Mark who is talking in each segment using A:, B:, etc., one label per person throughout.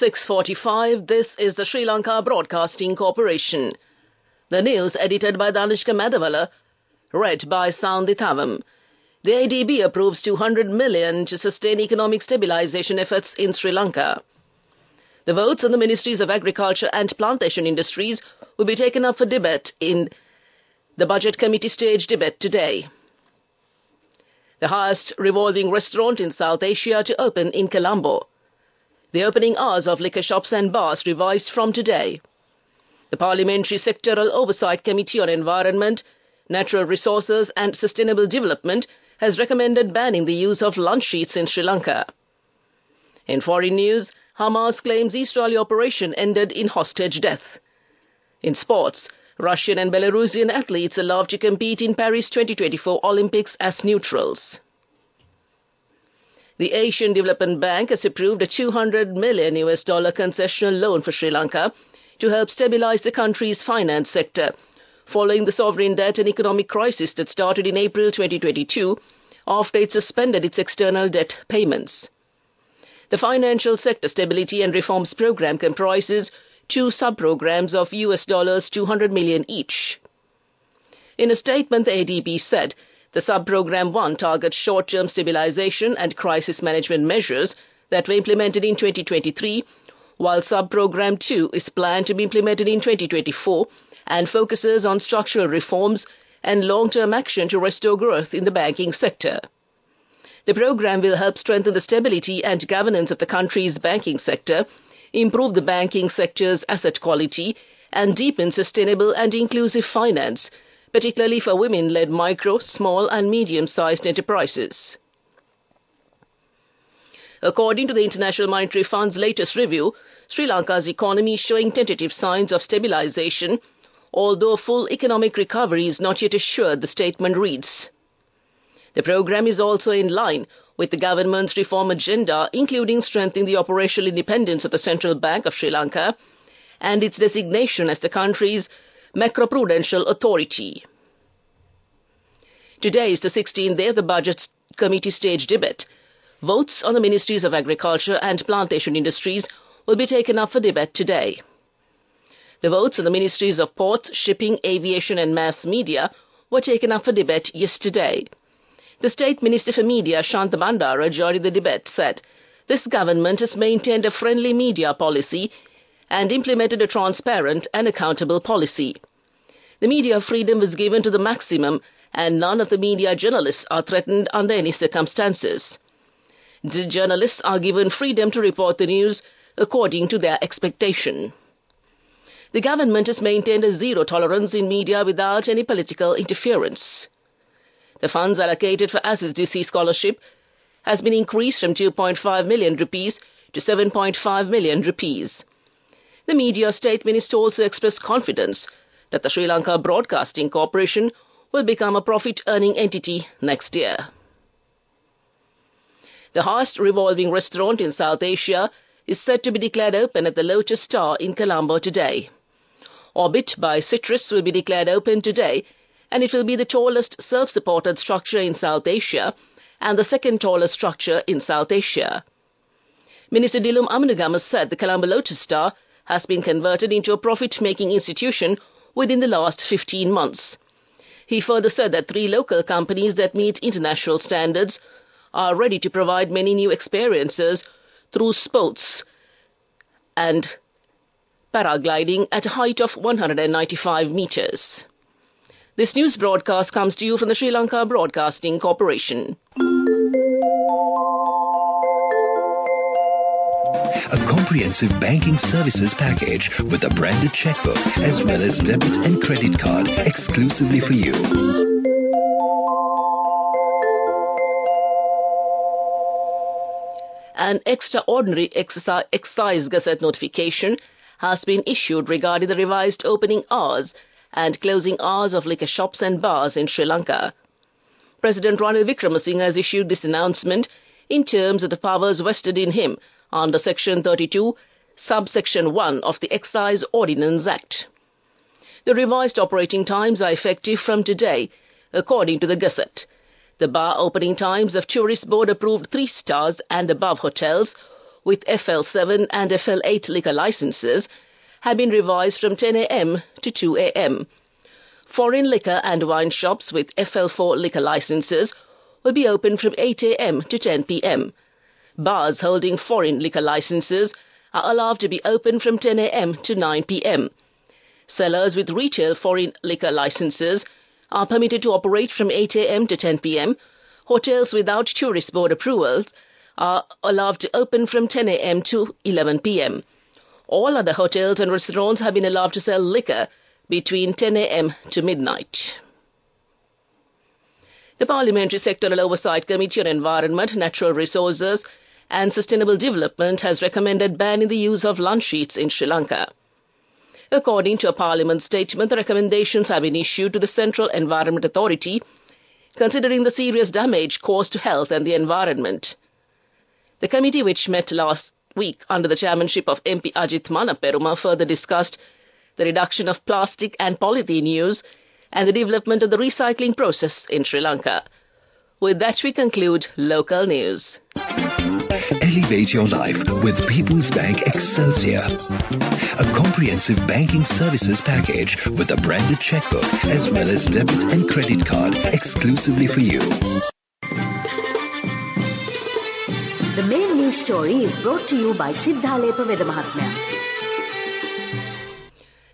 A: 6:45, this is the Sri Lanka Broadcasting Corporation. The news edited by Danishka Madhavala, read by Soundhi Thavam. The ADB approves $200 million to sustain economic stabilization efforts in Sri Lanka. The votes on the Ministries of Agriculture and Plantation Industries will be taken up for debate in the Budget Committee stage debate today. The highest revolving restaurant in South Asia to open in Colombo. The opening hours of liquor shops and bars revised from today. The Parliamentary Sectoral Oversight Committee on Environment, Natural Resources and Sustainable Development has recommended banning the use of lunch sheets in Sri Lanka. In foreign news, Hamas claims Israeli operation ended in hostage death. In sports, Russian and Belarusian athletes allowed to compete in Paris 2024 Olympics as neutrals. The Asian Development Bank has approved a $200 million concessional loan for Sri Lanka to help stabilize the country's finance sector, following the sovereign debt and economic crisis that started in April 2022 after it suspended its external debt payments. The Financial Sector Stability and Reforms Program comprises two sub-programs of $200 million each. In a statement, the ADB said the sub-program 1 targets short-term stabilization and crisis management measures that were implemented in 2023, while sub-program 2 is planned to be implemented in 2024 and focuses on structural reforms and long-term action to restore growth in the banking sector. The program will help strengthen the stability and governance of the country's banking sector, improve the banking sector's asset quality, and deepen sustainable and inclusive finance, particularly for women-led micro, small and medium-sized enterprises. According to the International Monetary Fund's latest review, Sri Lanka's economy is showing tentative signs of stabilization, although full economic recovery is not yet assured, the statement reads. The program is also in line with the government's reform agenda, including strengthening the operational independence of the Central Bank of Sri Lanka and its designation as the country's macroprudential authority. Today is the 16th day of the Budget Committee stage debate. Votes on the Ministries of Agriculture and Plantation Industries will be taken up for debate today. The votes on the Ministries of Ports, Shipping, Aviation and Mass Media were taken up for debate yesterday. The State Minister for Media, Shanta Bandara, during the debate said, this government has maintained a friendly media policy and implemented a transparent and accountable policy. The media freedom was given to the maximum and none of the media journalists are threatened under any circumstances. The journalists are given freedom to report the news according to their expectation. The government has maintained a zero tolerance in media without any political interference. The funds allocated for SLBC scholarship has been increased from 2.5 million rupees to 7.5 million rupees. The media statement is also expressed confidence that the Sri Lanka Broadcasting Corporation will become a profit-earning entity next year. The highest revolving restaurant in South Asia is said to be declared open at the Lotus Star in Colombo today. Orbit by Citrus will be declared open today, and it will be the tallest self-supported structure in South Asia and the second tallest structure in South Asia. Minister Dilum Amanugama said the Colombo Lotus Star has been converted into a profit-making institution within the last 15 months. He further said that 3 local companies that meet international standards are ready to provide many new experiences through sports and paragliding at a height of 195 meters. This news broadcast comes to you from the Sri Lanka Broadcasting Corporation.
B: A comprehensive banking services package with a branded checkbook as well as debit and credit card exclusively for you.
A: An extraordinary excise gazette notification has been issued regarding the revised opening hours and closing hours of liquor shops and bars in Sri Lanka. President Ranil Wickremesinghe has issued this announcement in terms of the powers vested in him under Section 32, Subsection 1 of the Excise Ordinance Act. The revised operating times are effective from today, according to the Gazette. The bar opening times of Tourist Board approved 3 stars and above hotels with FL7 and FL8 liquor licenses have been revised from 10 a.m. to 2 a.m. Foreign liquor and wine shops with FL4 liquor licenses will be open from 8 a.m. to 10 p.m. Bars holding foreign liquor licenses are allowed to be open from 10 a.m. to 9 p.m. Sellers with retail foreign liquor licenses are permitted to operate from 8 a.m. to 10 p.m. Hotels without tourist board approvals are allowed to open from 10 a.m. to 11 p.m. All other hotels and restaurants have been allowed to sell liquor between 10 a.m. to midnight. The Parliamentary Sectoral Oversight Committee on Environment, Natural Resources and Sustainable Development has recommended banning the use of lunch sheets in Sri Lanka. According to a Parliament statement, the recommendations have been issued to the Central Environment Authority, considering the serious damage caused to health and the environment. The committee, which met last week under the chairmanship of MP Ajith Manaperuma, further discussed the reduction of plastic and polythene use and the development of the recycling process in Sri Lanka. With that, we conclude local news.
B: Elevate your life with People's Bank Excelsior. A comprehensive banking services package with a branded checkbook as well as debit and credit card exclusively for you.
C: The main news story is brought to you by Sinhala Vedamahatmya.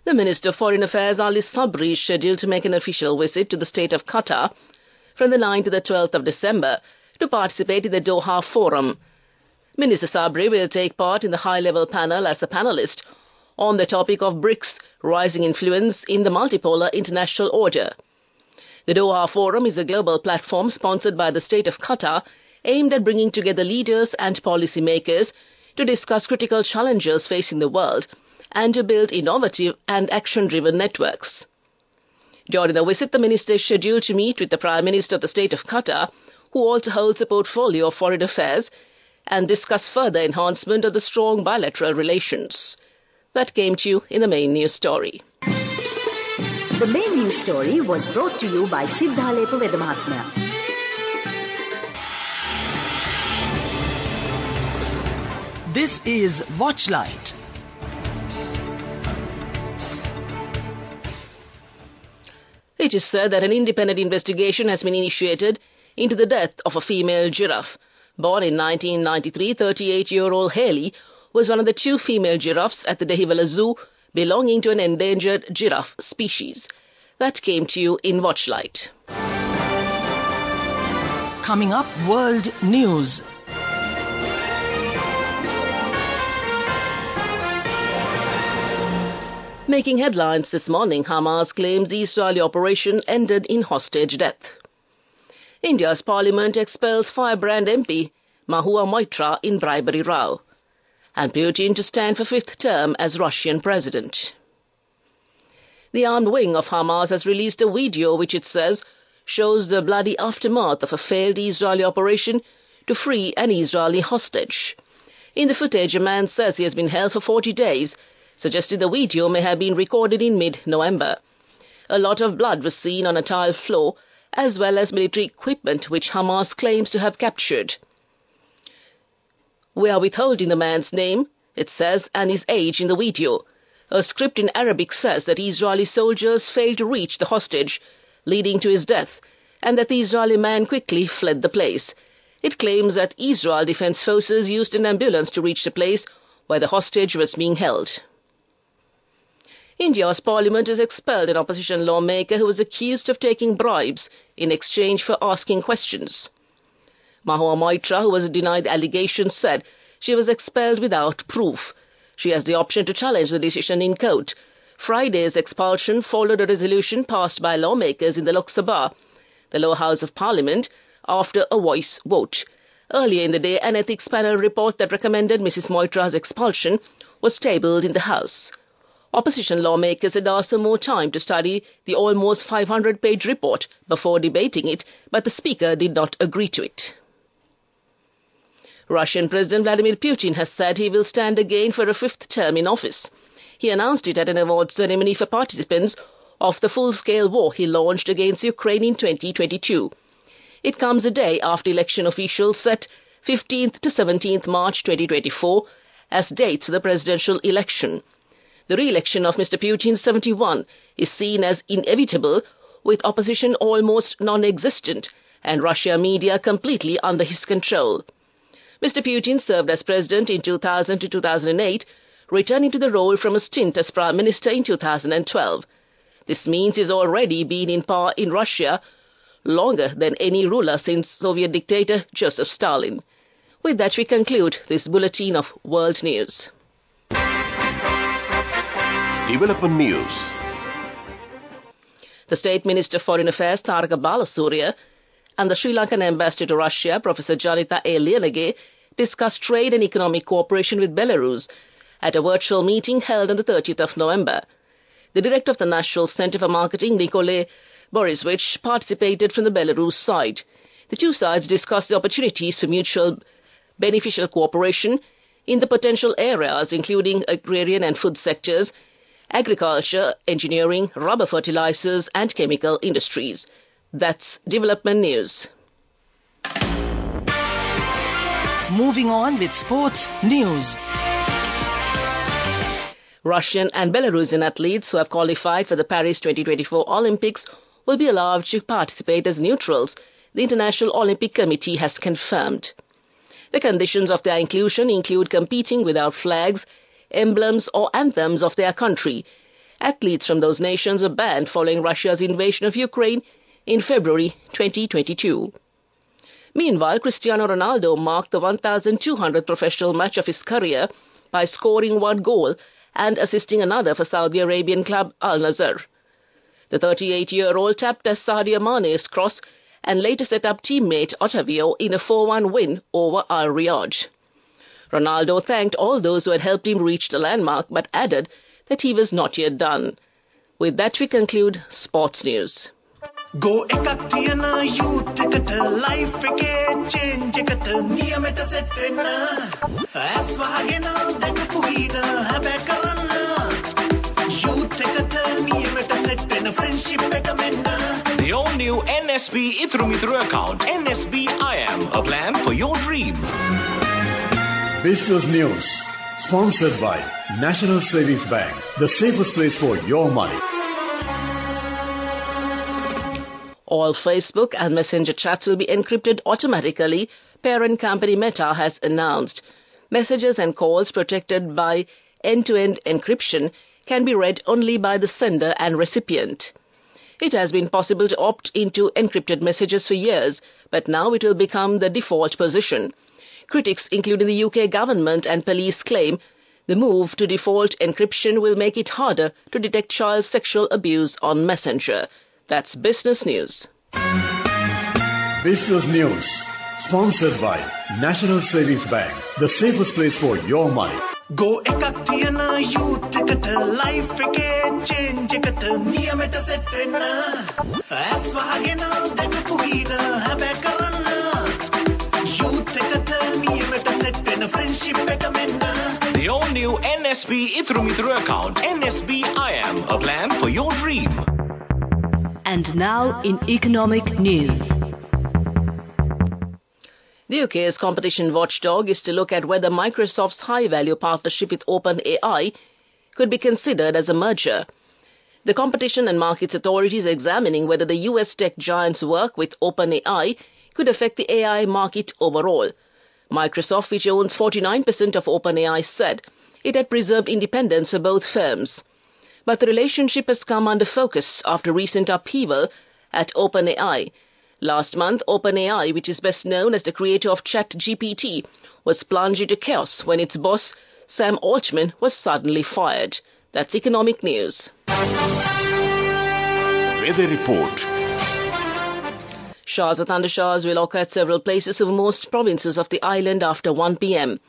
A: The Minister of Foreign Affairs Ali Sabri is scheduled to make an official visit to the state of Qatar from the 9th to the 12th of December to participate in the Doha Forum. Minister Sabri will take part in the high-level panel as a panelist on the topic of BRICS' rising influence in the multipolar international order. The Doha Forum is a global platform sponsored by the state of Qatar aimed at bringing together leaders and policymakers to discuss critical challenges facing the world and to build innovative and action-driven networks. During the visit, the minister is scheduled to meet with the Prime Minister of the state of Qatar, who also holds a portfolio of foreign affairs, and discuss further enhancement of the strong bilateral relations. That came to you in the main news story.
C: The main news story was brought to you by Sinhala Vedamahatmya.
D: This is Watchlight.
A: It is said that an independent investigation has been initiated into the death of a female giraffe. Born in 1993, 38-year-old Haley was one of the 2 female giraffes at the Dehiwala Zoo belonging to an endangered giraffe species. That came to you in Watchlight.
D: Coming up, World News.
A: Making headlines this morning, Hamas claims the Israeli operation ended in hostage death. India's parliament expels firebrand MP Mahua Moitra in bribery row, and Putin to stand for 5th term as Russian president. The armed wing of Hamas has released a video which it says shows the bloody aftermath of a failed Israeli operation to free an Israeli hostage. In the footage, a man says he has been held for 40 days, suggesting the video may have been recorded in mid-November. A lot of blood was seen on a tile floor, as well as military equipment which Hamas claims to have captured. We are withholding the man's name, it says, and his age in the video. A script in Arabic says that Israeli soldiers failed to reach the hostage, leading to his death, and that the Israeli man quickly fled the place. It claims that Israel Defense Forces used an ambulance to reach the place where the hostage was being held. India's parliament has expelled an opposition lawmaker who was accused of taking bribes in exchange for asking questions. Mahua Moitra, who was denied the allegations, said she was expelled without proof. She has the option to challenge the decision in court. Friday's expulsion followed a resolution passed by lawmakers in the Lok Sabha, the lower house of parliament, after a voice vote. Earlier in the day, an ethics panel report that recommended Mrs. Moitra's expulsion was tabled in the House. Opposition lawmakers had asked for more time to study the almost 500-page report before debating it, but the Speaker did not agree to it. Russian President Vladimir Putin has said he will stand again for a 5th term in office. He announced it at an awards ceremony for participants of the full-scale war he launched against Ukraine in 2022. It comes a day after election officials said 15th to 17th March 2024, as dates for the presidential election. The re-election of Mr. Putin, 71, is seen as inevitable, with opposition almost non-existent and Russia media completely under his control. Mr. Putin served as president in 2000 to 2008, returning to the role from a stint as prime minister in 2012. This means he's already been in power in Russia longer than any ruler since Soviet dictator Joseph Stalin. With that, we conclude this bulletin of world news.
E: Development news.
A: The State Minister for Foreign Affairs, Tharaka Balasurya, and the Sri Lankan ambassador to Russia, Professor Janita A. Lianage, discussed trade and economic cooperation with Belarus at a virtual meeting held on the 30th of November. The director of the National Center for Marketing, Nikolay Borisovich, participated from the Belarus side. The two sides discussed the opportunities for mutual beneficial cooperation in the potential areas including agrarian and food sectors, agriculture, engineering, rubber fertilizers and chemical industries. That's development news.
D: Moving on with sports news.
A: Russian and Belarusian athletes who have qualified for the Paris 2024 Olympics will be allowed to participate as neutrals, the International Olympic Committee has confirmed. The conditions of their inclusion include competing without flags, emblems or anthems of their country. Athletes from those nations are banned following Russia's invasion of Ukraine in February 2022. Meanwhile, Cristiano Ronaldo marked the 1,200th professional match of his career by scoring one goal and assisting another for Saudi Arabian club Al Nassr. The 38-year-old tapped as Sadio Mane's cross and later set up teammate Otavio in a 4-1 win over Al Riyadh. Ronaldo thanked all those who had helped him reach the landmark but added that he was not yet done. With that, we conclude sports news.
F: Go ekak tiyana youth eකට life එකේ change එකට නියමෙට set වෙන්න ඇස් වහගෙන දැකපු වීර හැබැයි කරන්න youth එකට නියමෙට set වෙන friendship එක මෙන්න.
E: The all-new NSB Itru account, NSB IM, a plan for your dream.
G: Business News, sponsored by National Savings Bank, the safest place for your money.
A: All Facebook and Messenger chats will be encrypted automatically, parent company Meta has announced. Messages and calls protected by end-to-end encryption can be read only by the sender and recipient. It has been possible to opt into encrypted messages for years, but now it will become the default position. Critics, including the UK government and police, claim the move to default encryption will make it harder to detect child sexual abuse on Messenger. That's business news.
G: Business News, sponsored by National Savings Bank, the safest place for your money.
F: Go ekak tiyana youth එකට life එකේ change එකට නියමෙට set වෙන්න ඇස් වහගෙන දැකපු වීර හැබැයි කරන්න youth එකට නියමෙට set වෙන friendship එක මෙන්න.
E: The all-new NSB Itru account, NSB IM, a plan for your dream.
C: And now in economic news.
A: The UK's competition watchdog is to look at whether Microsoft's high-value partnership with OpenAI could be considered as a merger. The Competition and Markets Authority is examining whether the US tech giant's work with OpenAI could affect the AI market overall. Microsoft, which owns 49% of OpenAI, said it had preserved independence for both firms. But the relationship has come under focus after recent upheaval at OpenAI. Last month, OpenAI, which is best known as the creator of ChatGPT, was plunged into chaos when its boss, Sam Altman, was suddenly fired. That's economic news.
E: Weather report.
A: Showers or thundershowers will occur at several places over most provinces of the island after 1 p.m.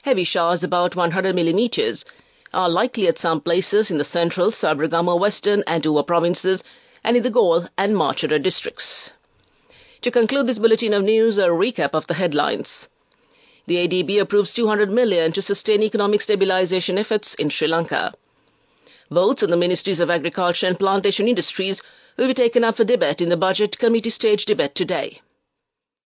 A: Heavy showers, about 100 millimeters, are likely at some places in the central, Sabaragamuwa, western and Uva provinces and in the Galle and Marchara districts. To conclude this bulletin of news, a recap of the headlines. The ADB approves $200 million to sustain economic stabilization efforts in Sri Lanka. Votes on the Ministries of Agriculture and Plantation Industries will be taken up for debate in the Budget Committee stage debate today.